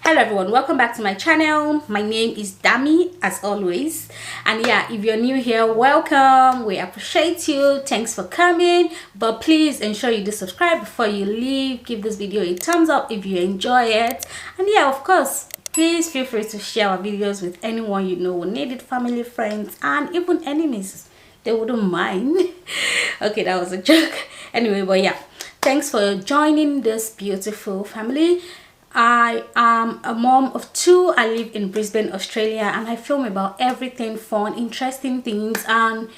Hello everyone, welcome back to my channel. My name is Dami as always, and yeah, if you're new here, welcome. We appreciate you. Thanks for coming, but please ensure you do subscribe before you leave. Give this video a thumbs up if you enjoy it, and yeah, of course, please feel free to share our videos with anyone you know who need it, family, friends, and even enemies. They wouldn't mind. Okay, that was a joke. Anyway, but yeah, thanks for joining this beautiful family. I am a mom of two. I live in Brisbane, Australia, and I film about everything fun, interesting things, and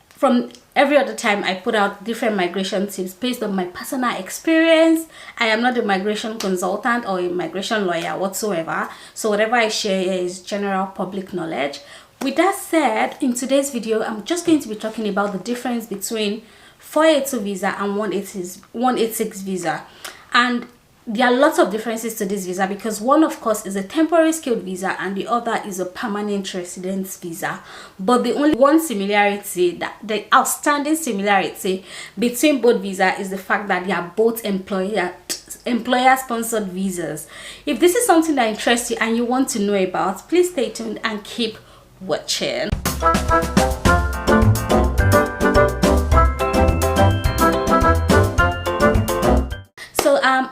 from every other time I put out different migration tips based on my personal experience. I am not a migration consultant or a migration lawyer whatsoever, so whatever I share here is general public knowledge. With that said, in today's video I'm just going to be talking about the difference between 482 visa and 186 visa, and there are lots of differences to this visa because one, of course, is a temporary skilled visa and the other is a permanent residence visa. But the only one similarity, that the outstanding similarity between both visa, is the fact that they are both employer sponsored visas. If this is something that interests you and you want to know about, please stay tuned and keep watching.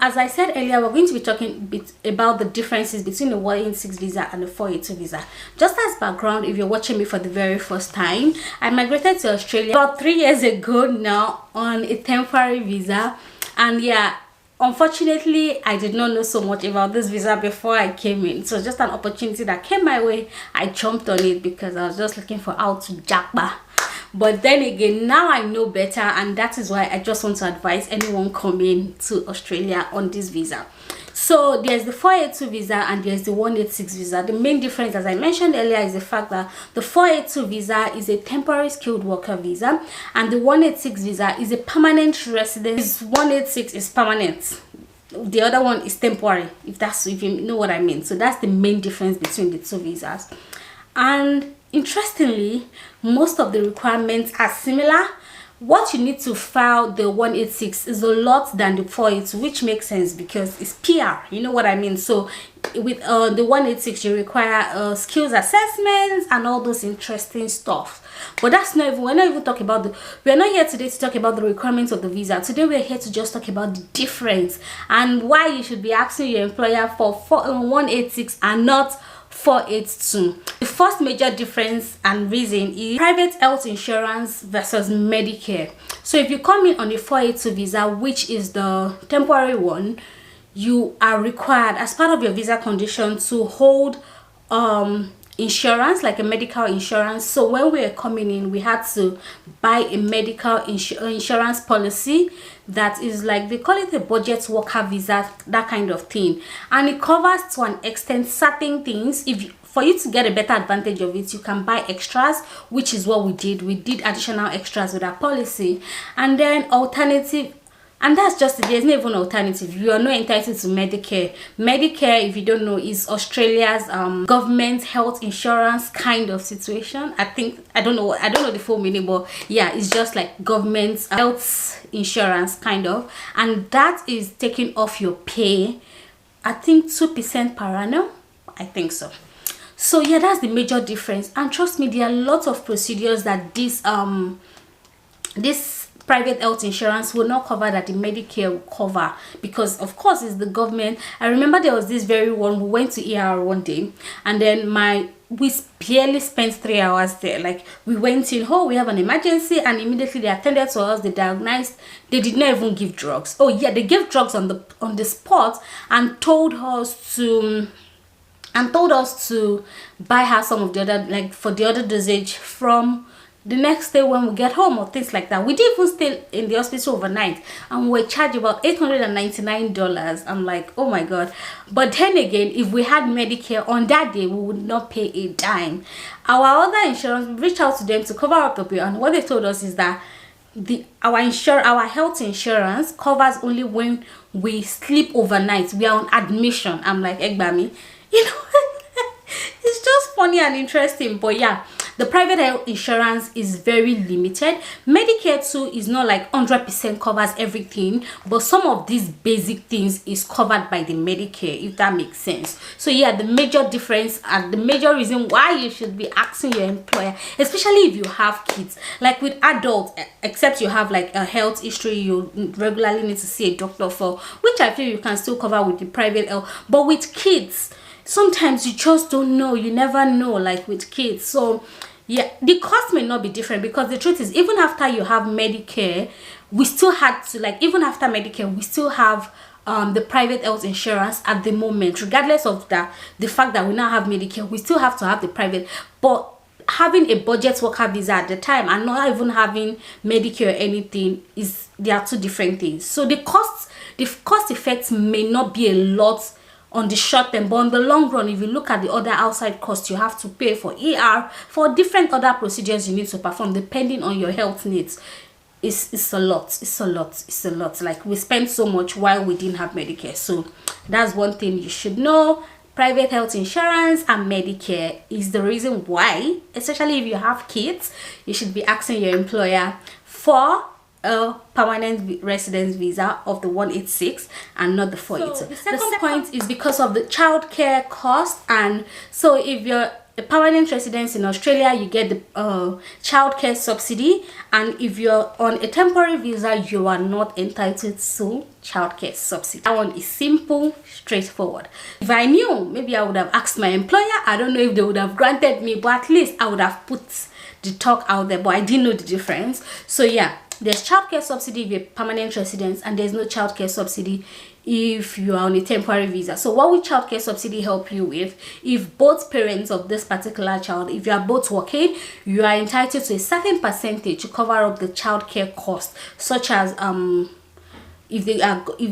As I said earlier, we're going to be talking about the differences between the 186 visa and the 482 visa. Just as background, if you're watching me for the very first time, I migrated to Australia about 3 years ago now on a temporary visa, and yeah, unfortunately I did not know so much about this visa before I came in. So just an opportunity that came my way, I jumped on it because I was just looking for how to jackpot. But then again, now I know better, and that is why I just want to advise anyone coming to Australia on this visa. So there's the 482 visa and there's the 186 visa. The main difference, as I mentioned earlier, is the fact that the 482 visa is a temporary skilled worker visa and the 186 visa is a permanent residence. 186 is permanent, the other one is temporary, if you know what I mean. So that's the main difference between the two visas. And interestingly, most of the requirements are similar. What you need to file the 186 is a lot than the 482, which makes sense because it's PR, you know what I mean. So with the 186 you require skills assessments and all those interesting stuff. But that's not even, we're not even talking about we're not here today to talk about the requirements of the visa. Today we're here to just talk about the difference and why you should be asking your employer for 186 and not 482. The first major difference and reason is private health insurance versus Medicare. So if you come in on a 482 visa, which is the temporary one, you are required as part of your visa condition to hold insurance, like a medical insurance. So when we were coming in, we had to buy a medical insurance policy that is like, they call it a budget worker visa, that kind of thing, and it covers to an extent certain things. For you to get a better advantage of it, you can buy extras, which is what we did. We did additional extras with our policy. And then alternative, and that's just it. There's no even alternative. You are not entitled to Medicare. Medicare, if you don't know, is Australia's government health insurance kind of situation. I don't know the full meaning, but yeah, it's just like government health insurance kind of, and that is taken off your pay, I think 2% per annum, I think so. So yeah, that's the major difference. And trust me, there are lots of procedures that this private health insurance will not cover that the Medicare will cover, because of course it's the government. I remember there was this very one, we went to ER one day, and then we barely spent 3 hours there. Like, we went in, oh, we have an emergency, and immediately they attended to us. They diagnosed. They did not even give drugs. Oh yeah, they gave drugs on the spot and told us to buy her some of the other, like for the other dosage from the next day when we get home, or things like that. We didn't even stay in the hospital overnight, and we were charged about $899. I'm like, oh my god. But then again, if we had Medicare on that day, we would not pay a dime. Our other insurance, we reached out to them to cover up the bill, and what they told us is that our health insurance covers only when we sleep overnight. We are on admission. I'm like, Egbami, you know. It's just funny and interesting. But yeah, The private health insurance is very limited. Medicare too is not like 100% covers everything, but some of these basic things is covered by the Medicare, if that makes sense. So yeah, the major difference and the major reason why you should be asking your employer, especially if you have kids, like with adults, except you have like a health history you regularly need to see a doctor for, which I feel you can still cover with the private health. But with kids, sometimes you just don't know, you never know, like with kids. So yeah, the cost may not be different, because the truth is, even after you have Medicare, we still had to, like, even after Medicare, we still have the private health insurance at the moment. Regardless of the fact that we now have Medicare, we still have to have the private. But having a budget worker visa at the time and not even having Medicare or anything, they are two different things. So the cost effects may not be a lot on the short term, but on the long run, if you look at the other outside costs you have to pay for ER, for different other procedures you need to perform depending on your health needs, it's a lot. Like, we spend so much while we didn't have Medicare. So that's one thing you should know. Private health insurance and Medicare is the reason why, especially if you have kids, you should be asking your employer for a permanent residence visa of the 186 and not the 482. So the second point is because of the childcare cost. And so if you're a permanent resident in Australia, you get the childcare subsidy, and if you're on a temporary visa, you are not entitled to childcare subsidy. That one is simple, straightforward. If I knew, maybe I would have asked my employer. I don't know if they would have granted me, but at least I would have put the talk out there. But I didn't know the difference. So yeah, there's childcare subsidy if you're permanent residents, and there's no childcare subsidy if you are on a temporary visa. So what will childcare subsidy help you with? If both parents of this particular child, if you are both working, you are entitled to a certain percentage to cover up the childcare cost, such as if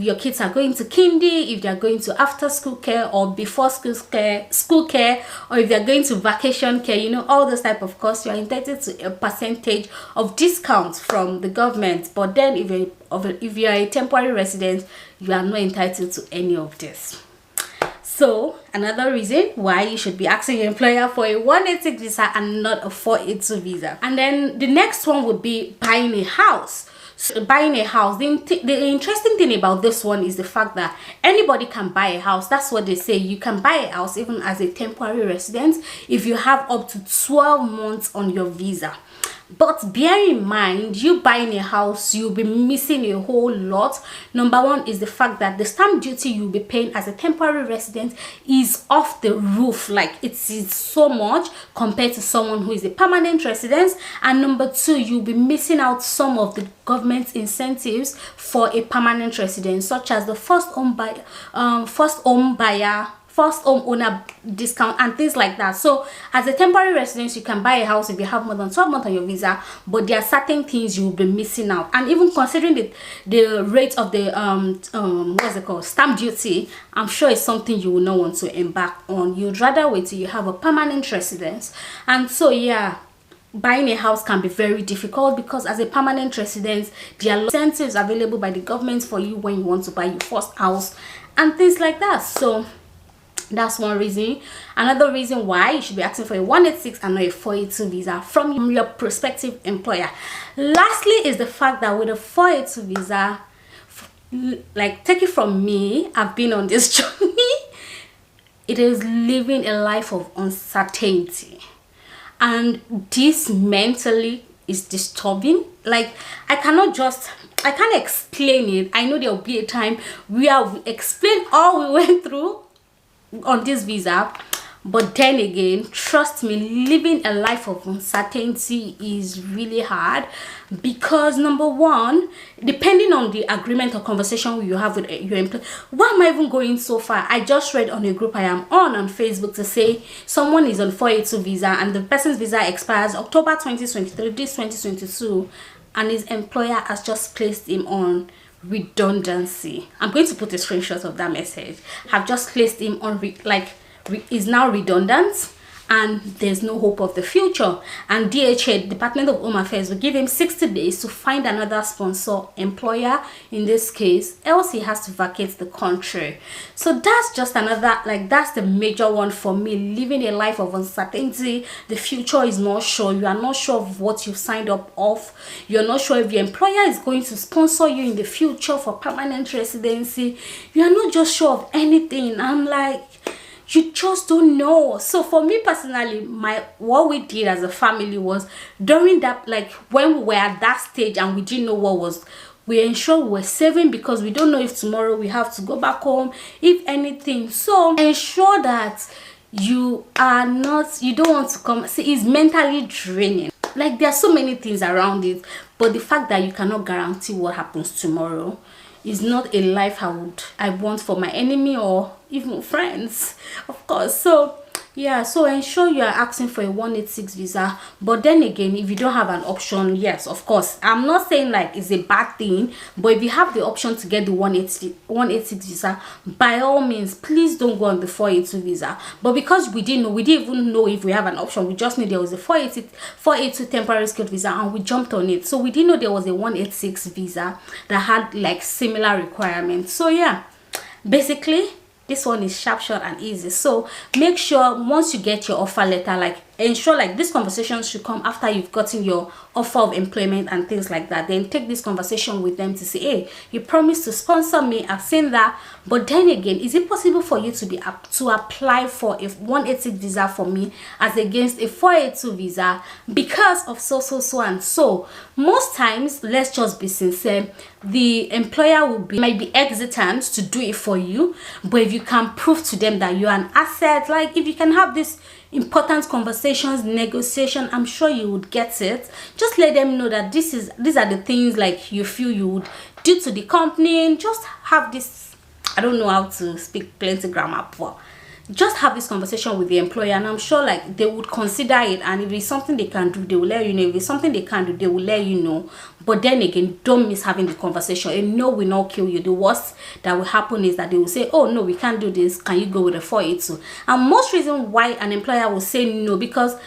your kids are going to kindy, if they are going to after school care or before school care, or if they are going to vacation care, you know, all those type of costs, you are entitled to a percentage of discounts from the government. But then if you are a temporary resident, you are not entitled to any of this. So another reason why you should be asking your employer for a 186 visa and not a 482 visa. And then the next one would be buying a house. So buying a house, the interesting thing about this one is the fact that anybody can buy a house. That's what they say. You can buy a house even as a temporary resident if you have up to 12 months on your visa. But bear in mind, you buying a house, you'll be missing a whole lot. Number one is the fact that the stamp duty you'll be paying as a temporary resident is off the roof. Like, it is so much compared to someone who is a permanent resident. And number two, you'll be missing out some of the government incentives for a permanent resident, such as the first home owner discount and things like that. So as a temporary resident, you can buy a house if you have more than 12 months on your visa, but there are certain things you will be missing out. And even considering the rate of the what's it called, stamp duty, I'm sure it's something you will not want to embark on. You'd rather wait till you have a permanent residence. And so yeah, buying a house can be very difficult, because as a permanent resident, there are incentives available by the government for you when you want to buy your first house and things like that. So that's one reason. Another reason why you should be asking for a 186 and not a 482 visa from your prospective employer. Lastly is the fact that with a 482 visa, like, take it from me, I've been on this journey. It is living a life of uncertainty, and this mentally is disturbing. Like, I can't explain it. I know there will be a time where we explain all we went through on this visa, but then again, trust me, living a life of uncertainty is really hard, because number one, depending on the agreement or conversation you have with your employer. Why am I even going so far? I just read on a group I am on Facebook to say someone is on 482 visa and the person's visa expires October 2023, this 2022, and his employer has just placed him on redundancy. I'm going to put a screenshot of that message. Have just placed him on is now redundant, and there's no hope of the future, and DHA, Department of Home Affairs, will give him 60 days to find another sponsor employer in this case, else he has to vacate the country. So that's just another, like, that's the major one for me. Living a life of uncertainty, the future is not sure, you are not sure of what you've signed up of, you're not sure if your employer is going to sponsor you in the future for permanent residency, you are not just sure of anything. I'm like, you just don't know. So for me personally, what we did as a family was, during that, like when we were at that stage and we didn't know what was, we ensured we were saving, because we don't know if tomorrow we have to go back home, if anything. So ensure that you are not, you don't want to come, see, it's mentally draining. Like, there are so many things around it, but the fact that you cannot guarantee what happens tomorrow is not a life I want for my enemy or even friends, of course. So yeah, so ensure you are asking for a 186 visa. But then again, if you don't have an option, yes, of course, I'm not saying like it's a bad thing, but if you have the option to get the 186 visa, by all means, please don't go on the 482 visa. But because we didn't even know if we have an option, we just knew there was a 482 temporary skilled visa, and we jumped on it. So we didn't know there was a 186 visa that had like similar requirements. So yeah, basically this one is sharp, short and easy. So make sure once you get your offer letter, like ensure like this conversation should come after you've gotten your offer of employment and things like that. Then take this conversation with them to say, hey, you promised to sponsor me, I've seen that, but then again, is it possible for you to apply for a 186 visa for me as against a 482 visa because of so and so? Most times, let's just be sincere, the employer might be hesitant to do it for you, but if you can prove to them that you're an asset, like if you can have this important conversations, negotiation, I'm sure you would get it. Just let them know that these are the things like you feel you would do to the company. Just have this, I don't know how to speak plenty grammar, but just have this conversation with the employer, and I'm sure like they would consider it, and if it's something they can do, they will let you know. If it's something they can't do, they will let you know. But then again, don't miss having the conversation. And no will not kill you. The worst that will happen is that they will say, oh no, we can't do this, can you go with a 482? And most reason why an employer will say no, because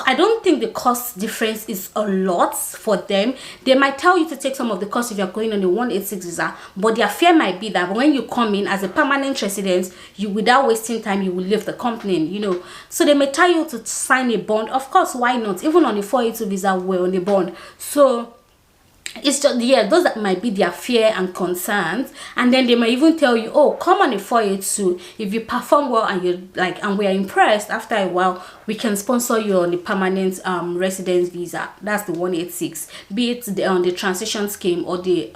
I don't think the cost difference is a lot for them. They might tell you to take some of the cost if you're going on a 186 visa, but their fear might be that when you come in as a permanent resident, you, without wasting time, you will leave the company, you know. So they may tell you to sign a bond. Of course, why not? Even on a 482 visa, we're on a bond. So it's just, yeah, those that might be their fear and concerns. And then they might even tell you, oh, come on a 482, if you perform well and you like, and we are impressed, after a while we can sponsor you on the permanent residence visa. That's the 186, be it the transition scheme or the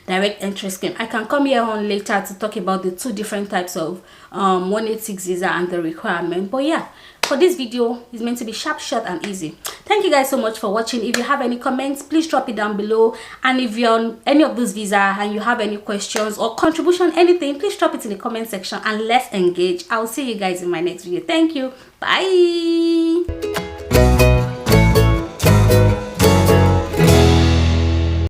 direct entry scheme. I can come here on later to talk about the two different types of 186 visa and the requirement. But yeah, for this video is meant to be sharp, short and easy. Thank you guys so much for watching. If you have any comments, please drop it down below, and if you're on any of those visa and you have any questions or contribution, anything, please drop it in the comment section and let's engage. I'll see you guys in my next video. Thank you. Bye.